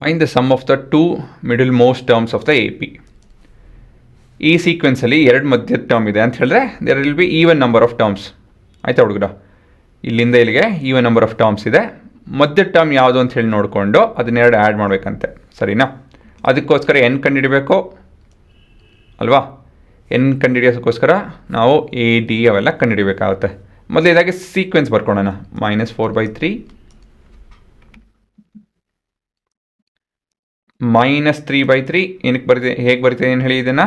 Find the sum of the two middle most terms of the A P. ಈ ಸೀಕ್ವೆನ್ಸಲ್ಲಿ ಎರಡು ಮಧ್ಯದ term ಇದೆ ಅಂತ ಹೇಳಿದ್ರೆ there will be even number of terms. ಆಯಿತಾ ಹುಡುಗರ, ಇಲ್ಲಿಂದ ಇಲ್ಲಿಗೆ ಈವನ್ ನಂಬರ್ ಆಫ್ ಟರ್ಮ್ಸ್ ಇದೆ. ಮಧ್ಯದ ಟರ್ಮ್ ಯಾವುದು ಅಂತ ಹೇಳಿ ನೋಡಿಕೊಂಡು ಅದನ್ನೆರಡು ಆ್ಯಡ್ ಮಾಡಬೇಕಂತೆ, ಸರಿನಾ? ಅದಕ್ಕೋಸ್ಕರ ಎನ್ ಕಂಡುಹಿಡಬೇಕು ಅಲ್ವಾ? ಎನ್ ಕಂಡುಹಿಡಿಯೋದಕ್ಕೋಸ್ಕರ ನಾವು ಎ ಡಿ ಅವೆಲ್ಲ ಕಂಡುಹಿಡಬೇಕಾಗುತ್ತೆ. ಮೊದಲೇದಾಗಿ ಸೀಕ್ವೆನ್ಸ್ ಬರ್ಕೊಳ್ಳೋಣ. -4/3 -3/3 ಏನಕ್ಕೆ ಬರೀತೆ, ಹೇಗೆ ಬರಿತೇನೆ ಏನು ಹೇಳಿ ಇದನ್ನು?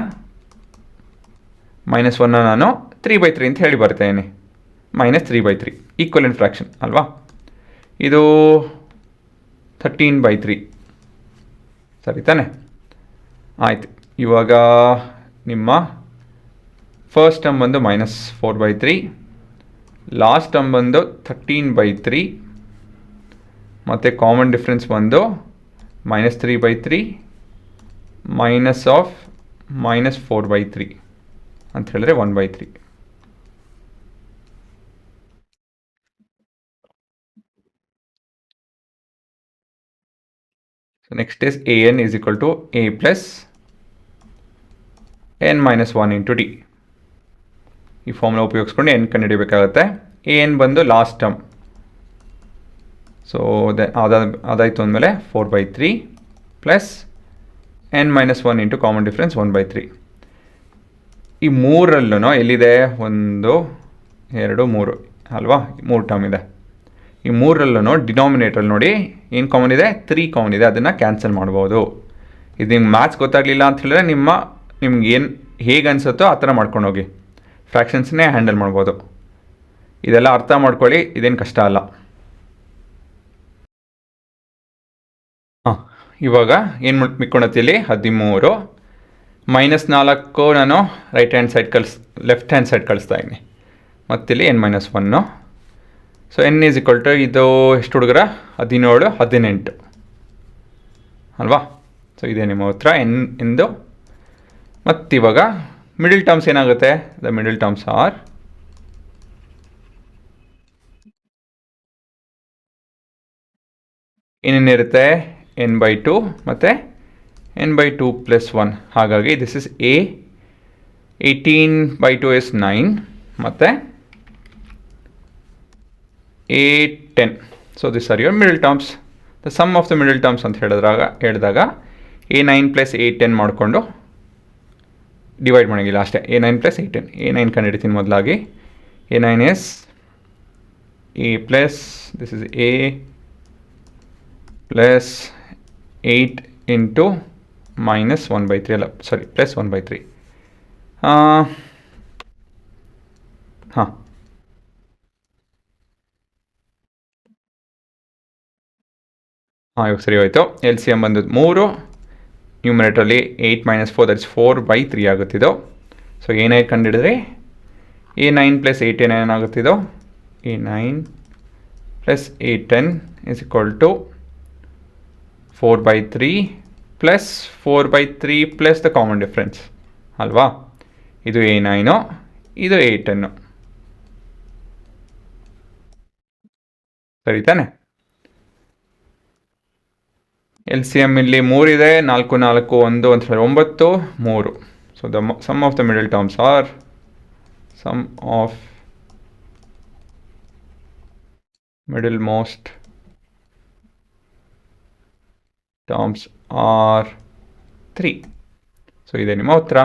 -1 ನಾನು 3/3 ಅಂತ ಹೇಳಿ ಬರ್ತೇನೆ. -3/3 ಈಕ್ವಲೆಂಟ್ ಫ್ರ್ಯಾಕ್ಷನ್ ಅಲ್ವಾ? ಇದು 13/3 ಸರಿ ತಾನೆ? ಆಯಿತು. ಇವಾಗ ನಿಮ್ಮ ಫಸ್ಟ್ ಟರ್ಮ್ ಬಂದು -4/3, ಲಾಸ್ಟ್ ಟರ್ಮ್ ಬಂದು 13/3, ಮತ್ತು ಕಾಮನ್ ಡಿಫ್ರೆನ್ಸ್ ಬಂದು -3/3 ಮೈನಸ್ ಆಫ್ -4/3 ಅಂತ ಹೇಳಿದ್ರೆ 1/3. So next is an is equal to a plus n minus 1 into d. ಈ ಫಾರ್ಮುಲಾ ಉಪಯೋಗಿಸ್ಕೊಂಡು n ಕಂಡುಹಿಡಿಯಬೇಕಾಗುತ್ತೆ. ಎ ಎನ್ ಬಂದು ಲಾಸ್ಟ್ ಟರ್ಮ್. ಸೊ ಅದಾಯಿತು ಅಂದಮೇಲೆ 4/3 plus n minus 1 into common difference 1/3. ಈ ಮೂರಲ್ಲೂ ಎಲ್ಲಿದೆ? 1 2 3 ಅಲ್ವಾ? 3 ಟರ್ಮ್ ಇದೆ. ಈ ಮೂರಲ್ಲೂ ಡಿನಾಮಿನೇಟ್ರಲ್ಲಿ ನೋಡಿ ಏನು ಕಾಮನ್ ಇದೆ? 3 ಕಾಮನ್ ಇದೆ. ಅದನ್ನು ಕ್ಯಾನ್ಸಲ್ ಮಾಡ್ಬೋದು. ಇದು ನಿಮ್ಗೆ ಮ್ಯಾಥ್ಸ್ ಗೊತ್ತಾಗಲಿಲ್ಲ ಅಂತ ಹೇಳಿದ್ರೆ ನಿಮ್ಗೆ ಏನು ಹೇಗೆ ಅನಿಸುತ್ತೋ ಆ ಥರ ಮಾಡ್ಕೊಂಡು ಹೋಗಿ, ಫ್ರ್ಯಾಕ್ಷನ್ಸ್ನೇ ಹ್ಯಾಂಡಲ್ ಮಾಡ್ಬೋದು. ಇದೆಲ್ಲ ಅರ್ಥ ಮಾಡ್ಕೊಳ್ಳಿ, ಇದೇನು ಕಷ್ಟ ಅಲ್ಲ. ಇವಾಗ ಏನು ಮಿಕ್ಕೊಳತ್ತಿಲ್ಲಿ 13 -4 ನಾನು right hand side left hand side ಕಳಿಸ್ತಾ ಇದ್ದೀನಿ. ಮತ್ತಿಲ್ಲಿ n-1. So n is equal to ಇದು ಎಷ್ಟು ಹುಡುಗರ? 17 18 ಅಲ್ವಾ? ಸೊ ಇದೇ ನಿಮ್ಮ ಉತ್ತರ ಎನ್ ಎಂದು. ಮತ್ತಿವಾಗ ಮಿಡಲ್ ಟರ್ಮ್ಸ್ ಏನಾಗುತ್ತೆ? ದ ಮಿಡಲ್ ಟರ್ಮ್ಸ್ ಆರ್ ಏನೇನಿರುತ್ತೆ? n/2 ಮತ್ತು n/2 + 1. ಹಾಗಾಗಿ ದಿಸ್ ಇಸ್ a. 18/2 ಇಸ್ 9 ಮತ್ತು a 10. So this are your middle terms. The sum of the middle terms ಅಂತ ಹೇಳಿದಾಗ a9 + a10 ಮಾಡಿಕೊಂಡು ಡಿವೈಡ್ ಮಾಡೋಂಗಿಲ್ಲ, ಅಷ್ಟೇ. a9 + a10. a9 ಕಂಡುಹಿಡಿತೀನಿ ಮೊದಲಾಗಿ. a9 is a plus this is a plus 8 into -1/3 ಅಲ್ಲ, ಸಾರಿ +1/3. ಹಾಂ, ಇವಾಗ ಸರಿ ಹೋಯಿತು. ಎಲ್ ಸಿ ಎಮ್ ಬಂದು 3, ನ್ಯೂಮರೇಟ್ರಲ್ಲಿ 8 - 4 ದಟ್ ಇಸ್ 4/3 ಆಗುತ್ತಿದ್ದು. ಸೊ ಏನಾಯ್ತು ಕಂಡುಹಿಡಿದ್ರೆ a9 + a10 ಏನಾಗುತ್ತಿದ್ದು? a9 + a10 is equal to 4/3 plus 4/3 plus the common difference ಅಲ್ವಾ? ಇದು a9, ಇದು a10. ಸರಿ ತಾನೆ? ಎಲ್ ಸಿ ಎಮ್ ಇಲ್ಲಿ 3 ಇದೆ, 4 4 1 ಅಂತ ಹೇಳಿ 9 3. So the sum of the middle terms are sum of middle most terms are 3. So ಇದೆ ನಿಮ್ಮ ಉತ್ತರ.